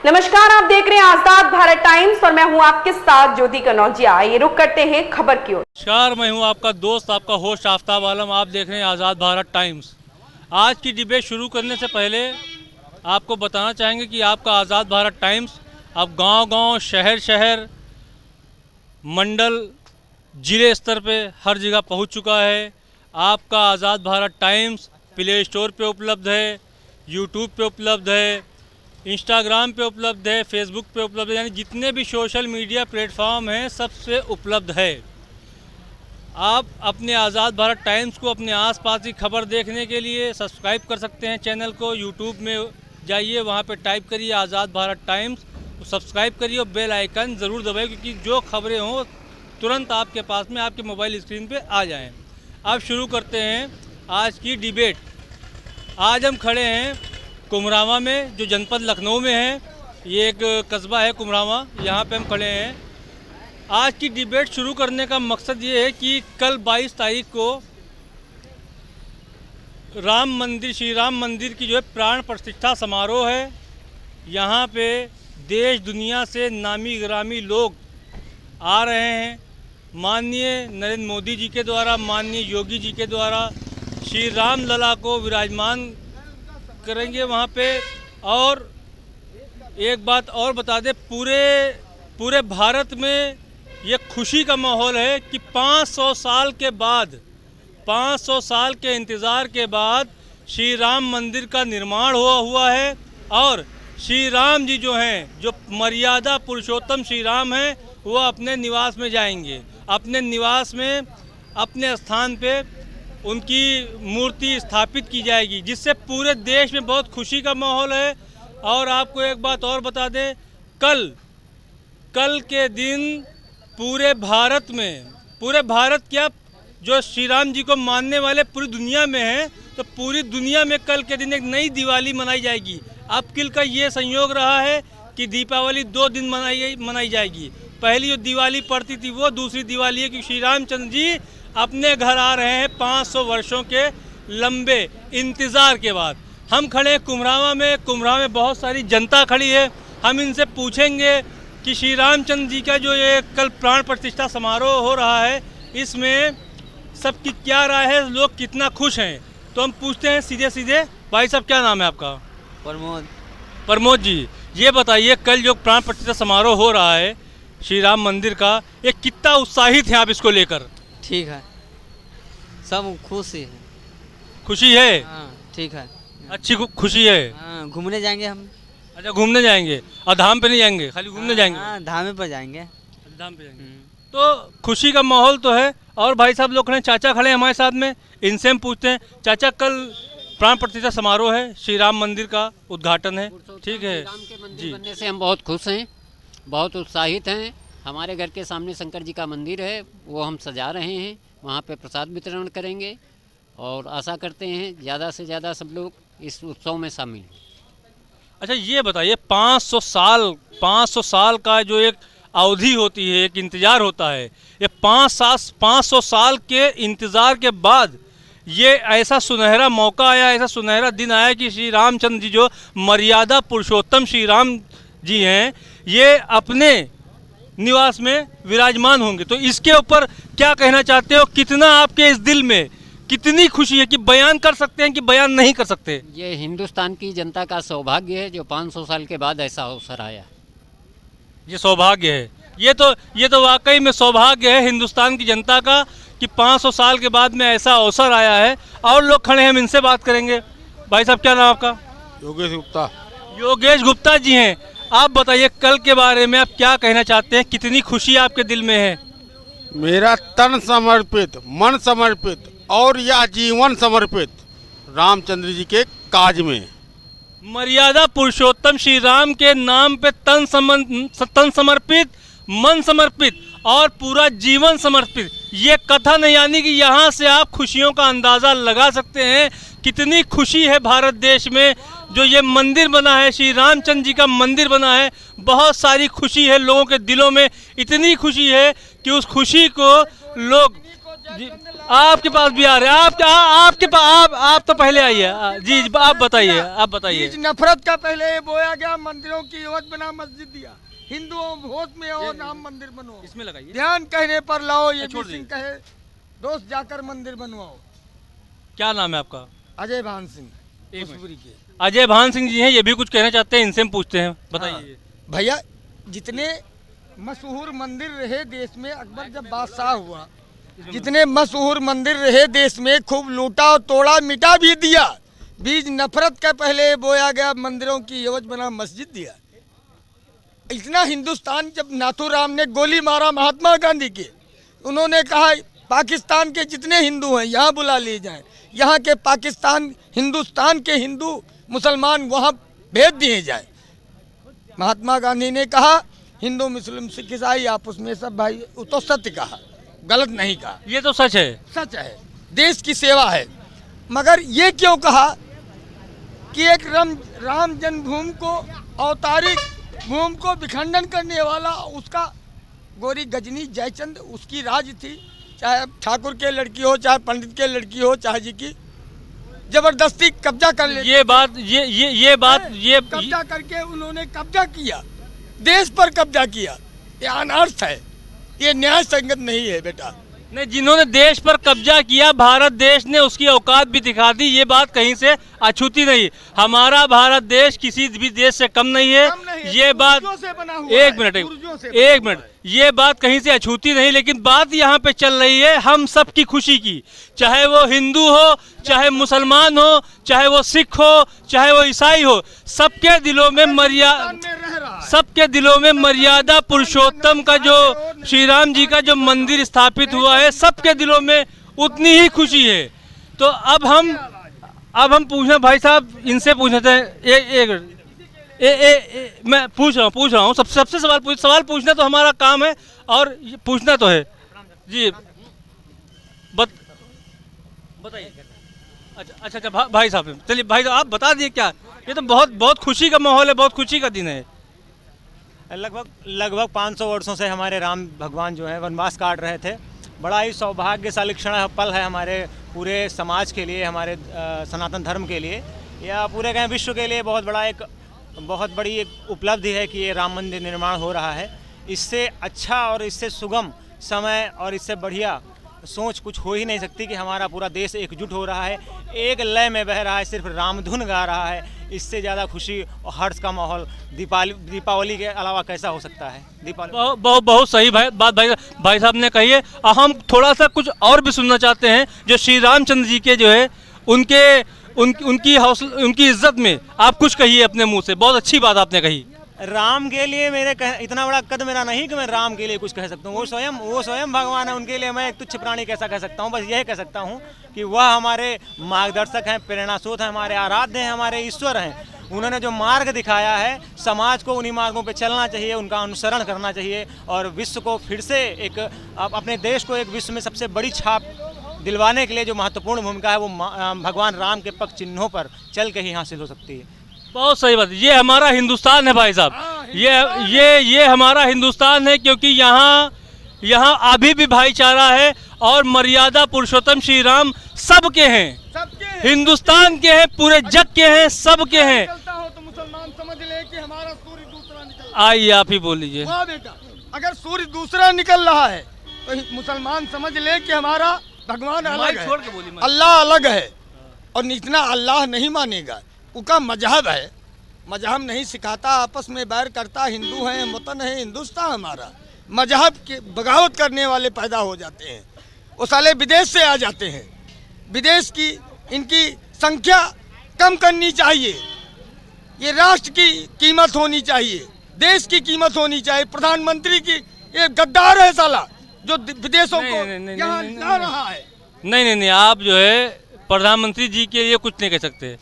नमस्कार, आप देख रहे हैं आजाद भारत टाइम्स और मैं हूं आपके साथ ज्योति कनौजिया। ये रुक करते हैं खबर की ओर। नमस्कार, मैं हूं आपका दोस्त, आपका होस्ट आफ्ताब आलम। आप देख रहे हैं आज़ाद भारत टाइम्स। आज की डिबेट शुरू करने से पहले आपको बताना चाहेंगे कि आपका आज़ाद भारत टाइम्स अब गांव-गांव, शहर-शहर, मंडल, जिले स्तर पे हर जगह पहुंच चुका है। आपका आज़ाद भारत टाइम्स प्ले स्टोर पे उपलब्ध है, यूट्यूब पे उपलब्ध है, इंस्टाग्राम पे उपलब्ध है, फेसबुक पे उपलब्ध है, यानी जितने भी सोशल मीडिया प्लेटफॉर्म हैं सबसे उपलब्ध है। आप अपने आज़ाद भारत टाइम्स को अपने आसपास की खबर देखने के लिए सब्सक्राइब कर सकते हैं चैनल को। यूट्यूब में जाइए, वहाँ पे टाइप करिए आज़ाद भारत टाइम्स, सब्सक्राइब करिए और बेल आइकन ज़रूर दबाइए, क्योंकि जो खबरें हों तुरंत आपके पास में आपके मोबाइल स्क्रीन पे आ जाएं। अब शुरू करते हैं आज की डिबेट। आज हम खड़े हैं कुमरावा में, जो जनपद लखनऊ में है। ये एक कस्बा है कुमरावा, यहाँ पे हम खड़े हैं। आज की डिबेट शुरू करने का मकसद ये है कि कल 22 तारीख को राम मंदिर, श्री राम मंदिर की जो है प्राण प्रतिष्ठा समारोह है। यहाँ पे देश दुनिया से नामी गिरामी लोग आ रहे हैं। माननीय नरेंद्र मोदी जी के द्वारा, माननीय योगी जी के द्वारा श्री राम लला को विराजमान करेंगे वहाँ पे। और एक बात और बता दें, पूरे भारत में ये खुशी का माहौल है कि 500 साल के बाद, 500 साल के इंतज़ार के बाद श्री राम मंदिर का निर्माण हुआ है। और श्री राम जी जो हैं, जो मर्यादा पुरुषोत्तम श्री राम हैं, वो अपने निवास में जाएंगे। अपने निवास में, अपने स्थान पे उनकी मूर्ति स्थापित की जाएगी, जिससे पूरे देश में बहुत खुशी का माहौल है। और आपको एक बात और बता दें, कल के दिन पूरे भारत क्या, जो श्री राम जी को मानने वाले पूरी दुनिया में हैं, तो पूरी दुनिया में कल के दिन एक नई दिवाली मनाई जाएगी। अब कल का ये संयोग रहा है कि दीपावली 2 दिन मनाई जाएगी। पहली जो दिवाली पड़ती थी वो दूसरी दिवाली है, कि श्री रामचंद्र जी अपने घर आ रहे हैं 500 वर्षों के लंबे इंतज़ार के बाद। हम खड़े हैं कुमरावा में बहुत सारी जनता खड़ी है। हम इनसे पूछेंगे कि श्री रामचंद्र जी का जो ये कल प्राण प्रतिष्ठा समारोह हो रहा है, इसमें सबकी क्या राय है, लोग कितना खुश हैं। तो हम पूछते हैं सीधे। भाई साहब, क्या नाम है आपका? प्रमोद जी, ये बताइए, कल जो प्राण प्रतिष्ठा समारोह हो रहा है श्री राम मंदिर का, ये कितना उत्साहित हैं आप इसको लेकर? ठीक है, सब खुशी है। खुशी है? हाँ, ठीक है, अच्छी खुशी है। हाँ, घूमने जाएंगे हम। अच्छा, घूमने जाएंगे? और धाम पे नहीं जाएंगे, खाली घूमने जाएंगे? हाँ, धाम पर जाएंगे। धाम पे जाएंगे। तो खुशी का माहौल तो है। और भाई साहब लोग खड़े, चाचा खड़े हैं हमारे साथ में, इनसे हम पूछते हैं। चाचा, कल प्राण प्रतिष्ठा समारोह है, श्री राम मंदिर का उद्घाटन है, ठीक है राम के मंदिर बनने से हम बहुत खुश हैं, बहुत उत्साहित हैं। हमारे घर के सामने शंकर जी का मंदिर है, वो हम सजा रहे हैं। वहाँ पे प्रसाद वितरण करेंगे और आशा करते हैं ज़्यादा से ज़्यादा सब लोग इस उत्सव में शामिल। अच्छा, ये बताइए, 500 साल का जो एक अवधि होती है, एक इंतज़ार होता है, ये 500 साल के इंतज़ार के बाद ये ऐसा सुनहरा मौका आया, ऐसा सुनहरा दिन आया कि श्री रामचंद्र जी, जो मर्यादा पुरुषोत्तम श्री राम जी हैं, ये अपने निवास में विराजमान होंगे। तो इसके ऊपर क्या कहना चाहते हो? कितना आपके इस दिल में कितनी खुशी है कि बयान कर सकते हैं कि बयान नहीं कर सकते? ये हिंदुस्तान की जनता का सौभाग्य है, जो 500 साल के बाद ऐसा अवसर आया। ये सौभाग्य है, ये तो वाकई में सौभाग्य है हिंदुस्तान की जनता का कि 500 साल के बाद में ऐसा अवसर आया है। और लोग खड़े हैं, हम इनसे बात करेंगे। भाई साहब, क्या नाम आपका? योगेश गुप्ता जी हैं। आप बताइए, कल के बारे में आप क्या कहना चाहते हैं? कितनी खुशी आपके दिल में है? मेरा तन समर्पित, मन समर्पित और यह जीवन समर्पित रामचंद्र जी के काज में। मर्यादा पुरुषोत्तम श्री राम के नाम पे तन समर्पित, मन समर्पित और पूरा जीवन समर्पित, ये कथन है। यानी कि यहाँ से आप खुशियों का अंदाज़ा लगा सकते हैं कितनी खुशी है भारत देश में। जो ये मंदिर बना है, श्री रामचंद्र जी का मंदिर बना है, बहुत सारी खुशी है लोगों के दिलों में। इतनी खुशी है कि उस खुशी को लोग जी आपके पास भी आ रहे हैं, आपके पास आप तो पहले आइए जी आप बताइए। बीज नफरत का पहले बोया गया, मंदिरों की एवज बना मस्जिद दिया, हिंदुओं वोट में और राम मंदिर बनवाओ, इसमें लगाइए, ध्यान कहने पर लाओ, ये छोड़ भी सिंह कहे दोस्त जाकर मंदिर बनवाओ। क्या नाम है आपका? अजय भान सिंह उसूरी के। अजय भान सिंह जी हैं, ये भी कुछ कहना चाहते हैं, इनसे हम पूछते हैं, बताइए। भैया जितने मशहूर मंदिर रहे देश में, अकबर जब बादशाह हुआ, जितने मशहूर मंदिर रहे देश में, खूब लूटा और तोड़ा, मिटा भी दिया। बीज नफरत का पहले बोया गया, मंदिरों की एवज बना मस्जिद दिया। इतना हिंदुस्तान, जब नाथूराम ने गोली मारा महात्मा गांधी के, उन्होंने कहा पाकिस्तान के जितने हिंदू हैं यहाँ बुला लिए जाएं, यहाँ के पाकिस्तान हिंदुस्तान के हिंदू मुसलमान वहाँ भेज दिए जाए। महात्मा गांधी ने कहा हिंदू मुस्लिम सिख ईसाई आपस में सब भाई, तो सत्य कहा, गलत नहीं कहा, ये तो सच है, सच है, देश की सेवा है। मगर ये क्यों कहा कि एक राम जन्मभूमि को, अवतारिक भूमि को विखंडन करने वाला, उसका गोरी गजनी जयचंद उसकी राज थी, चाहे ठाकुर के लड़की हो, चाहे पंडित के लड़की हो, चाहे जी की, जबरदस्ती कब्जा कर ले। ये बात कब्जा करके उन्होंने कब्जा किया, देश पर कब्जा किया, ये अनर्थ है, ये न्याय संगत नहीं है बेटा। नहीं, जिन्होंने देश पर कब्जा किया, भारत देश ने उसकी औकात भी दिखा दी, ये बात कहीं से अछूती नहीं। हमारा भारत देश किसी भी देश से कम नहीं है, ये बात एक मिनट, ये बात कहीं से अछूती नहीं। लेकिन बात यहाँ पे चल रही है हम सब की खुशी की, चाहे वो हिंदू हो, चाहे मुसलमान हो, चाहे वो सिख हो, चाहे वो ईसाई हो, सबके दिलों में मर्यादा पुरुषोत्तम का, जो श्री राम जी का जो मंदिर स्थापित हुआ है, सबके दिलों में उतनी ही खुशी है। तो अब हम पूछना, भाई साहब इनसे पूछते हैं, मैं पूछ रहा हूँ सबसे सवाल पूछना तो हमारा काम है और पूछना तो है जी। बताइए। अच्छा भाई साहब, चलिए भाई साहब आप बता दिए क्या, ये तो बहुत खुशी का माहौल है, बहुत खुशी का दिन है। लगभग 500 वर्षों से हमारे राम भगवान जो है वनवास काट रहे थे। बड़ा ही सौभाग्यशाली क्षण पल है हमारे पूरे समाज के लिए, हमारे सनातन धर्म के लिए, या पूरे कहें विश्व के लिए बहुत बड़ी एक उपलब्धि है कि ये राम मंदिर निर्माण हो रहा है। इससे अच्छा और इससे सुगम समय और इससे बढ़िया सोच कुछ हो ही नहीं सकती कि हमारा पूरा देश एकजुट हो रहा है, एक लय में बह रहा है, सिर्फ रामधुन गा रहा है। इससे ज़्यादा खुशी और हर्ष का माहौल दीपावली के अलावा कैसा हो सकता है। दीपावली बहुत सही बात भाई साहब ने कही है। हम थोड़ा सा कुछ और भी सुनना चाहते हैं, जो श्री रामचंद्र जी के जो है उनकी इज्जत में आप कुछ कहिए अपने मुंह से। बहुत अच्छी बात आपने कही। राम के लिए इतना बड़ा कद मेरा नहीं कि मैं राम के लिए कुछ कह सकता हूँ, वो स्वयं भगवान है, उनके लिए मैं एक तुच्छ प्राणी कैसा कह सकता हूँ। बस यह कह सकता हूँ कि वह हमारे मार्गदर्शक हैं, प्रेरणा स्रोत हैं, हमारे आराध्य हैं, हमारे ईश्वर हैं। उन्होंने जो मार्ग दिखाया है, समाज को उन्हीं मार्गों पे चलना चाहिए, उनका अनुसरण करना चाहिए और विश्व को फिर से अपने देश को एक विश्व में सबसे बड़ी छाप दिलवाने के लिए जो महत्वपूर्ण भूमिका है वो भगवान राम के पग चिन्हों पर चल के ही हासिल हो सकती है। बहुत सही बात। ये हमारा हिंदुस्तान है भाई साहब, ये हमारा हिंदुस्तान है, क्योंकि यहाँ अभी भी भाईचारा है और मर्यादा पुरुषोत्तम श्री राम सबके हैं, हिंदुस्तान के हैं, पूरे जग के हैं, सबके हैं। तो मुसलमान समझ ले कि हमारा सूर्य दूसरा निकल, आइए आप ही बोल लीजिए। हाँ बेटा, अगर सूर्य दूसरा निकल रहा है तो मुसलमान समझ ले कि हमारा भगवान अलग है, अल्लाह अलग है। और इतना अल्लाह नहीं मानेगा, उसका मजहब है, मजहब नहीं सिखाता, आपस में बैर करता। हिंदू हैं, वतन है हिंदुस्तान हमारा, मजहब के बगावत करने वाले पैदा हो जाते हैं, वो साले विदेश से आ जाते हैं। विदेश की इनकी संख्या कम करनी चाहिए, ये राष्ट्र की कीमत होनी चाहिए, देश की कीमत होनी चाहिए। प्रधानमंत्री की ये गद्दार है साला, जो विदेशों को यहाँ ला रहा है। नहीं, आप जो है प्रधानमंत्री जी के लिए कुछ नहीं कह सकते।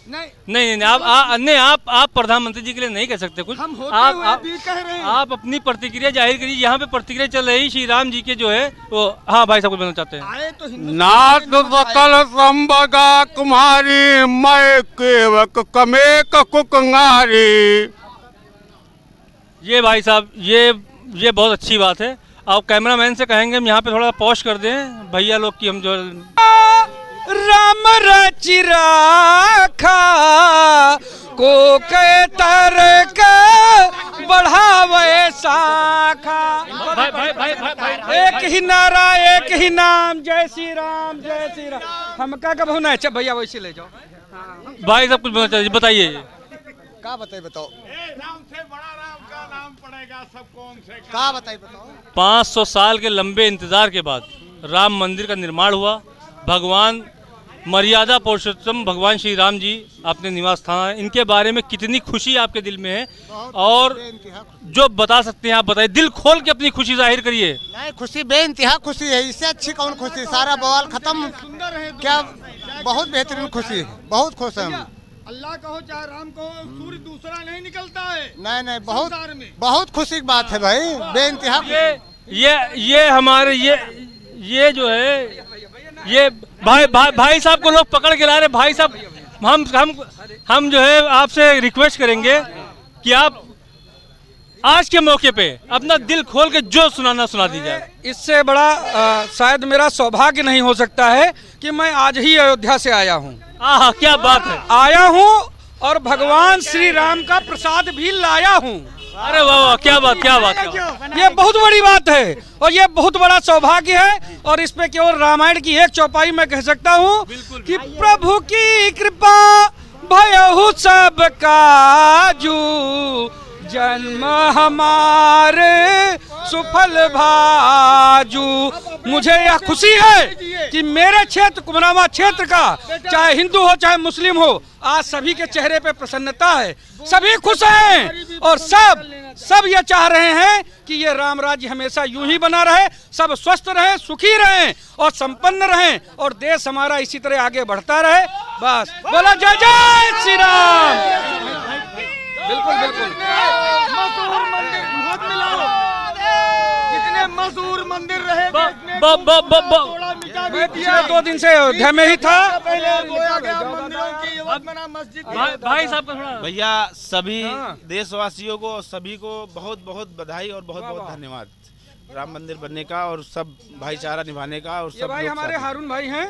नहीं, आप प्रधानमंत्री जी के लिए नहीं कह सकते कुछ। हम आप भी कह रहे हैं। आप अपनी प्रतिक्रिया जाहिर करिए। यहाँ पे प्रतिक्रिया चल रही श्री राम जी के जो है वो। हाँ भाई साहब कुछ बोलना चाहते हैं। आए तो नाथ सकल संबगा कुम्हारी, मैं केवक कमेक कुकंगारी। ये भाई साहब ये बहुत अच्छी बात है। आप कैमरामैन से कहेंगे हम यहाँ पे थोड़ा पॉज कर दें भैया लोग की हम जो राम रचि राखा को के तरक बढ़ावे शाखा। भाई भाई भाई भाई एक ही नारा एक ही नाम, जय श्री राम जय श्री राम। हम का कब होना है? अच्छा भैया वैसे ले जाओ। भाई सब कुछ बताइए। का बताइए बताओ, राम से बड़ा राम का नाम पड़ेगा सब कौन से का बताइए बताओ। 500 साल के लंबे इंतजार के बाद राम मंदिर का निर्माण हुआ। भगवान मर्यादा पुरुषोत्तम भगवान श्री राम जी अपने निवास स्थान है। इनके बारे में कितनी खुशी आपके दिल में है और जो बता सकते हैं आप बताइए, दिल खोल के अपनी खुशी जाहिर करिए। नहीं, खुशी बेइंतहा खुशी है, इससे अच्छी कौन खुशी? सारा बवाल खत्म, क्या बहुत बेहतरीन खुशी है, बहुत खुश है हम। अल्लाह कहो चाहे राम कहो, सूर्य दूसरा नहीं निकलता है। नहीं बहुत खुशी की बात है भाई, बेइंतहा। ये हमारे ये जो है ये भाई साहब को लोग पकड़ के ला रहे। भाई साहब हम जो है आपसे रिक्वेस्ट करेंगे कि आप आज के मौके पे अपना दिल खोल के जो सुनाना सुना दीजिए। इससे बड़ा शायद मेरा सौभाग्य नहीं हो सकता है कि मैं आज ही अयोध्या से आया हूँ। क्या बात है, आया हूँ और भगवान श्री राम का प्रसाद भी लाया हूँ। अरे वाह वाह, क्या बात क्या बात। ये बहुत बड़ी बात है और ये बहुत बड़ा सौभाग्य है। और इस पे केवल रामायण की एक चौपाई मैं कह सकता हूँ कि प्रभु की कृपा भयहु सब काजू, जन्म हमारे सुफल भाजू। मुझे यह खुशी है कि मेरे क्षेत्र कुमरामा क्षेत्र का, चाहे हिंदू हो चाहे मुस्लिम हो, आज सभी के चेहरे पे प्रसन्नता है, सभी खुश हैं और सब ये चाह रहे हैं कि ये राम राज्य हमेशा यूं ही बना रहे, सब स्वस्थ रहे, सुखी रहें और संपन्न रहें और देश हमारा इसी तरह आगे बढ़ता रहे। बस बोला जय जय श्री राम। बिल्कुल बिल्कुल, जितने मशहूर मंदिर रहे मैं पिछले 2 दिन से अयोध्या में ही था। भाई साहब का थोड़ा भैया सभी देशवासियों को सभी को बहुत बहुत बधाई और बहुत बहुत धन्यवाद राम मंदिर बनने का और सब भाईचारा निभाने का। और सब भाई हमारे हारून भाई हैं,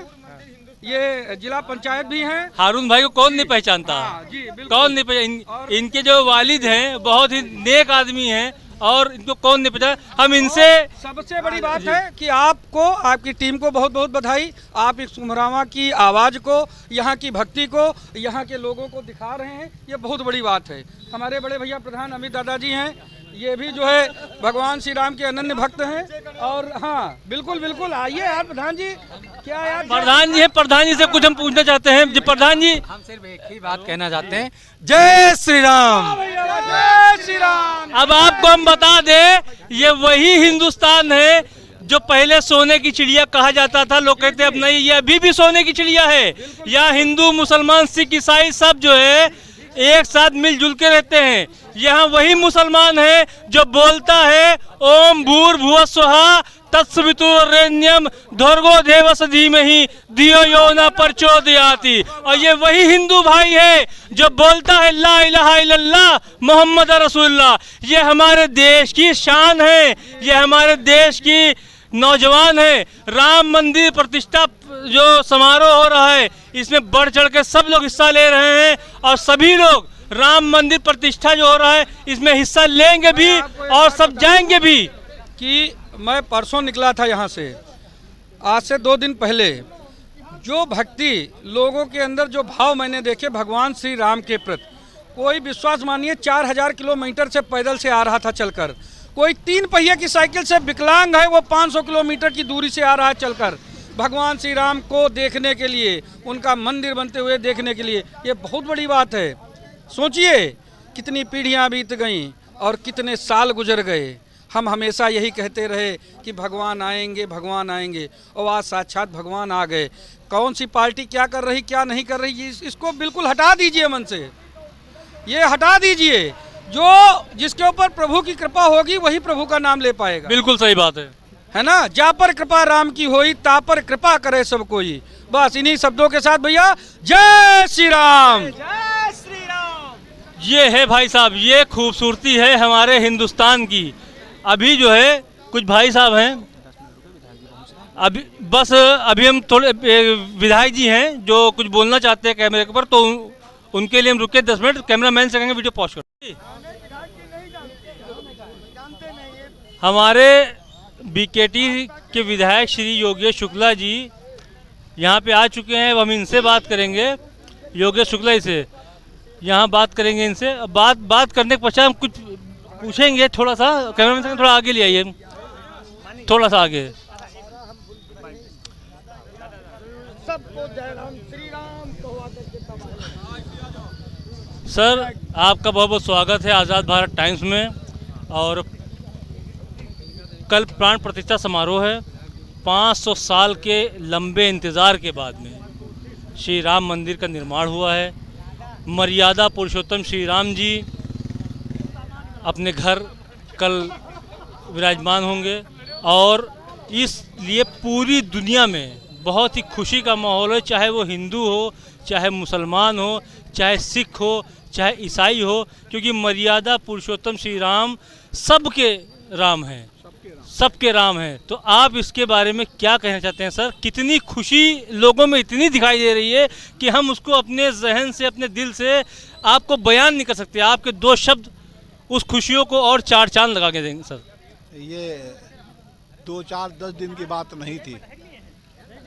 ये जिला पंचायत भी हैं। हारून भाई को कौन नहीं पहचानता, कौन नहीं पहचान। इनके जो वालिद हैं बहुत ही नेक आदमी हैं और इनको कौन नहीं पहचान। हम इनसे सबसे बड़ी बात है कि आपको, आपकी टीम को बहुत बहुत बधाई। आप इस कुमरामा की आवाज़ को, यहाँ की भक्ति को, यहाँ के लोगों को दिखा रहे हैं, ये बहुत बड़ी बात है। हमारे बड़े भैया प्रधान अमित दादाजी हैं, ये भी जो है भगवान श्री राम के अनन्य भक्त हैं। और हाँ बिल्कुल बिल्कुल, आइए यार प्रधान जी। क्या यार प्रधान जी से कुछ हम पूछना चाहते हैं। जी प्रधान जी, हम सिर्फ एक ही बात कहना चाहते हैं, जय श्री राम जय श्री राम। अब आपको हम बता दें, ये वही हिंदुस्तान है जो पहले सोने की चिड़िया कहा जाता था। लोग कहते हैं अब नहीं, ये अभी भी सोने की चिड़िया है। यहाँ हिंदू मुसलमान सिख ईसाई सब जो है एक साथ मिलजुल के रहते हैं। यहाँ वही मुसलमान है जो बोलता है ओम भूर्भुवः स्वः तत्सवितुर्वरेण्यम भर्गो देवस्य धीमहि धियो यो न प्रचोदयाति। और ये वही हिंदू भाई है जो बोलता है ला इलाहा इल्लल्लाह मोहम्मद रसूलुल्लाह। ये हमारे देश की शान है, ये हमारे देश की नौजवान है। राम मंदिर प्रतिष्ठा जो समारोह हो रहा है, इसमें बढ़ चढ़ के सब लोग हिस्सा ले रहे हैं और सभी लोग राम मंदिर प्रतिष्ठा जो हो रहा है इसमें हिस्सा लेंगे भी और सब जाएंगे भी। कि मैं परसों निकला था यहाँ से, आज से 2 दिन पहले, जो भक्ति लोगों के अंदर, जो भाव मैंने देखे भगवान श्री राम के प्रति, कोई विश्वास मानिए 4000 किलोमीटर से पैदल से आ रहा था चलकर, कोई 3 पहिए की साइकिल से विकलांग है वो 500 किलोमीटर की दूरी से आ रहा है चलकर भगवान श्री राम को देखने के लिए, उनका मंदिर बनते हुए देखने के लिए। ये बहुत बड़ी बात है। सोचिए कितनी पीढ़ियां बीत गईं और कितने साल गुजर गए। हम हमेशा यही कहते रहे कि भगवान आएंगे भगवान आएंगे, और आज साक्षात भगवान आ गए। कौन सी पार्टी क्या कर रही क्या नहीं कर रही, इसको बिल्कुल हटा दीजिए मन से, ये हटा दीजिए। जो जिसके ऊपर प्रभु की कृपा होगी वही प्रभु का नाम ले पाएगा। बिल्कुल सही बात है ना। जा पर कृपा राम की होई, ता पर कृपा करे सब कोई। बस इन्हीं शब्दों के साथ भैया जय श्री राम। जय श्री राम। ये है भाई साहब, ये खूबसूरती है हमारे हिंदुस्तान की। अभी जो है कुछ भाई साहब हैं, अभी हम थोड़े विधायक जी हैं जो कुछ बोलना चाहते हैं कैमरे के ऊपर, तो उनके लिए हम रुके 10 मिनट, कैमरामैन से कहेंगे वीडियो पॉज करो। हमारे बीकेटी के विधायक श्री योगेश शुक्ला जी यहाँ पे आ चुके हैं। अब हम इनसे बात करेंगे, योगेश शुक्ला जी से यहाँ बात करेंगे इनसे। बात करने के पश्चात हम कुछ पूछेंगे। थोड़ा सा कैमरामैन से थोड़ा आगे ले आइए, थोड़ा सा आगे। सबको जय राम श्री राम सर, आपका बहुत बहुत स्वागत है आज़ाद भारत टाइम्स में। और कल प्राण प्रतिष्ठा समारोह है। 500 साल के लंबे इंतज़ार के बाद में श्री राम मंदिर का निर्माण हुआ है। मर्यादा पुरुषोत्तम श्री राम जी अपने घर कल विराजमान होंगे और इसलिए पूरी दुनिया में बहुत ही खुशी का माहौल है, चाहे वो हिंदू हो, चाहे मुसलमान हो, चाहे सिख हो, चाहे ईसाई हो, क्योंकि मर्यादा पुरुषोत्तम श्री राम सबके राम हैं, सबके राम हैं। तो आप इसके बारे में क्या कहना चाहते हैं सर? कितनी खुशी लोगों में इतनी दिखाई दे रही है कि हम उसको अपने जहन से, अपने दिल से आपको बयान नहीं कर सकते। आपके 2 शब्द उस खुशियों को और 4 चांद लगा के देंगे सर। ये 2, 4, 10 दिन की बात नहीं थी।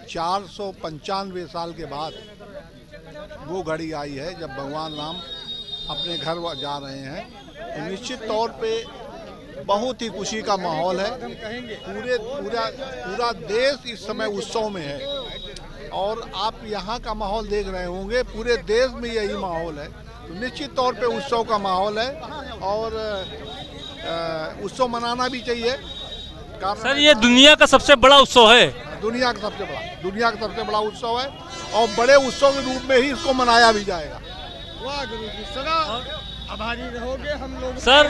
495 साल के बाद वो घड़ी आई है जब भगवान राम अपने घर जा रहे हैं। तो निश्चित तौर पे बहुत ही खुशी का माहौल है। पूरा देश इस समय उत्सव में है और आप यहाँ का माहौल देख रहे होंगे, पूरे देश में यही माहौल है। तो निश्चित तौर पे उत्सव का माहौल है और उत्सव मनाना भी चाहिए। सर, ये दुनिया का सबसे बड़ा उत्सव है। दुनिया का सबसे बड़ा उत्सव है और बड़े उत्सव के रूप में ही इसको मनाया भी जाएगा। वाह गुरु जी, सदा आभारी रहोगे हम लोग। सर,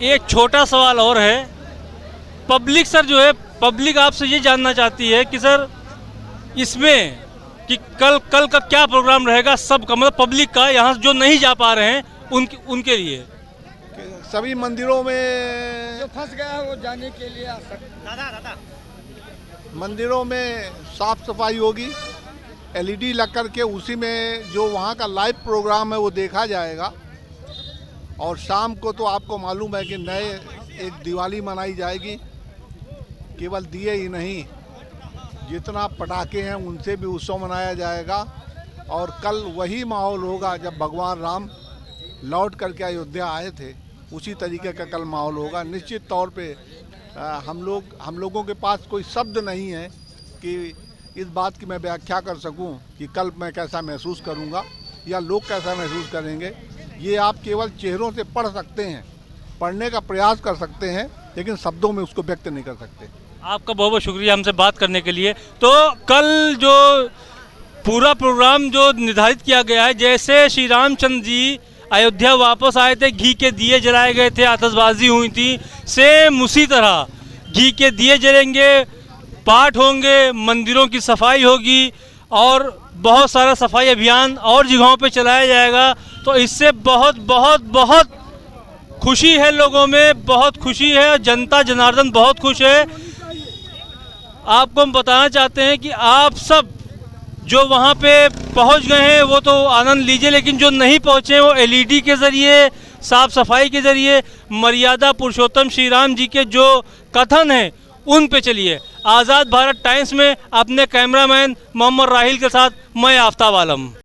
एक छोटा सवाल और है। पब्लिक सर जो है, पब्लिक आपसे ये जानना चाहती है कि सर इसमें कि कल का क्या प्रोग्राम रहेगा सबका, मतलब पब्लिक का, यहाँ जो नहीं जा पा रहे हैं उनके लिए। सभी मंदिरों में जो फंस गया है वो जाने के लिए आ सकता। मंदिरों में साफ सफाई होगी, LED लग कर के उसी में जो वहाँ का लाइव प्रोग्राम है वो देखा जाएगा। और शाम को तो आपको मालूम है कि नए एक दिवाली मनाई जाएगी। केवल दिए ही नहीं, जितना पटाखे हैं उनसे भी उत्सव मनाया जाएगा। और कल वही माहौल होगा जब भगवान राम लौट करके अयोध्या आए थे, उसी तरीके का कल माहौल होगा। निश्चित तौर पे हम लोगों के पास कोई शब्द नहीं है कि इस बात की मैं व्याख्या कर सकूं कि कल मैं कैसा महसूस करूंगा या लोग कैसा महसूस करेंगे। ये आप केवल चेहरों से पढ़ सकते हैं, पढ़ने का प्रयास कर सकते हैं, लेकिन शब्दों में उसको व्यक्त नहीं कर सकते। आपका बहुत बहुत शुक्रिया हमसे बात करने के लिए। तो कल जो पूरा प्रोग्राम जो निर्धारित किया गया है, जैसे श्री रामचंद्र जी अयोध्या वापस आए थे, घी के दिए जलाए गए थे, आतिशबाजी हुई थी, सेम उसी तरह घी के दिए जलेंगे, पाठ होंगे, मंदिरों की सफाई होगी और बहुत सारा सफाई अभियान और जगहों पे चलाया जाएगा। तो इससे बहुत बहुत बहुत खुशी है, लोगों में बहुत खुशी है, जनता जनार्दन बहुत खुश है। आपको हम बताना चाहते हैं कि आप सब जो वहाँ पे पहुँच गए हैं वो तो आनंद लीजिए, लेकिन जो नहीं पहुँचे हैं वो LED के ज़रिए, साफ सफाई के ज़रिए, मर्यादा पुरुषोत्तम श्री राम जी के जो कथन हैं उन पे चलिए। आज़ाद भारत टाइम्स में अपने कैमरामैन मोहम्मद राहिल के साथ मैं आफ्ताब आलम।